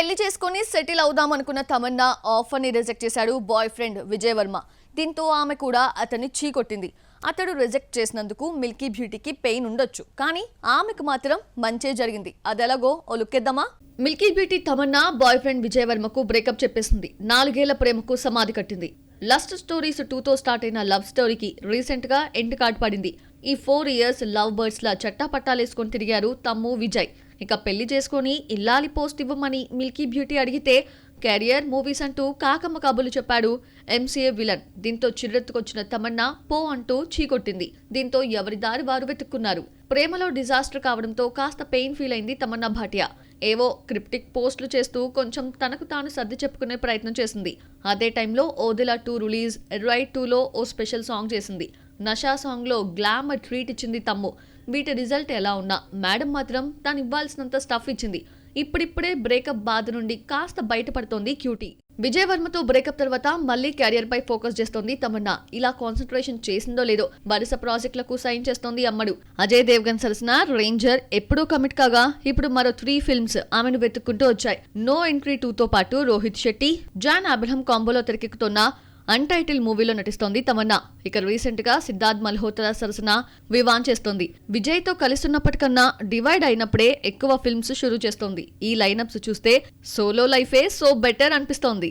పెళ్లి చేసుకుని సెటిల్ అవుదాం అనుకున్న తమన్నా ఆఫర్ ని రిజెక్ట్ చేశాడు బాయ్ ఫ్రెండ్ విజయ్ వర్మ. దీంతో ఆమె కూడా అతన్ని చీకొట్టింది. అతడు రిజెక్ట్ చేసినందుకు మిల్కీ బ్యూటీకి పెయిన్ ఉండొచ్చు, కానీ ఆమెకు మాత్రం మంచే జరిగింది. అదెలాగో ఓ లుక్కేద్దామా? Milky beauty Tamannaah boyfriend Vijay వర్మకు బ్రేకప్ చెప్పేసింది. 4 ఏళ్ల ప్రేమకు సమాధి కట్టింది. లస్ట్ స్టోరీస్ 2తో స్టార్ట్ అయిన లవ్ స్టోరీకి రీసెంట్ గా ఎండ్ కార్డ్ పడింది. ఈ 4 ఇయర్స్ లవ్ బర్డ్స్ లా చట్టా పట్టాలేసుకొని తిరిగారు తమ్ము విజయ్. ఇక పెళ్లి చేసుకుని ఇల్లాలి పోస్ట్ ఇవ్వమని మిల్కీ బ్యూటీ అడిగితే కెరియర్ మూవీస్ అంటూ కాకమ్మ కబులు చెప్పాడు ఎంసీఏ విలన్. దీంతో చిర్రెత్తుకొచ్చిన తమన్నా పో అంటూ చీకొట్టింది. దీంతో ఎవరి దారి వారు వెతుక్కున్నారు. ప్రేమలో డిజాస్టర్ కావడంతో కాస్త పెయిన్ ఫీల్ అయింది తమన్నా భాటియా. ఏవో క్రిప్టిక్ పోస్టులు చేస్తూ కొంచెం తనకు తాను సర్ది చెప్పుకునే ప్రయత్నం చేసింది. అదే టైంలో ఓదెలా 2 రిలీజ్, రైట్ 2లో ఓ స్పెషల్ సాంగ్ చేసింది. నషా సాంగ్ లో గ్లామర్ ట్రీట్ ఇచ్చింది తమ్ము. వీటి రిజల్ట్ ఎలా ఉన్నా మేడం మాత్రం తాను ఇవ్వాల్సినంత స్టఫ్ ఇచ్చింది. ఇప్పుడిప్పుడే బ్రేకప్ బాధ నుండి కాస్త బయటపడుతోంది క్యూటీ. విజయ్ వర్మతో బ్రేకప్ తర్వాత మళ్లీ కెరియర్ పై ఫోకస్ చేస్తోంది తమన్నా. ఇలా కాన్సన్ట్రేషన్ చేసిందో లేదో వరుస ప్రాజెక్టులకు సైన్ చేస్తోంది అమ్మడు. అజయ్ దేవ్గన్ సరసన రేంజర్ ఎప్పుడూ కమిట్ కాగా ఇప్పుడు మరో 3 ఫిల్మ్స్ ఆమెను వెతుక్కుంటూ వచ్చాయి. నో ఎంట్రీ 2తో పాటు రోహిత్ శెట్టి, జాన్ అబ్రహం కాంబోలో తెరకెక్కుతున్న అన్టైటిల్ మూవీలో నటిస్తోంది తమన్నా. ఇక రీసెంట్ గా సిద్ధార్థ్ మల్హోత్రా సరసన వివాన్ చేస్తోంది. విజయ్ తో కలిస్తున్నప్పటికన్నా డివైడ్ అయినప్పుడే ఎక్కువ ఫిల్మ్స్ షురూ చేస్తోంది. ఈ లైనప్స్ చూస్తే సోలో లైఫే సో బెటర్ అనిపిస్తోంది.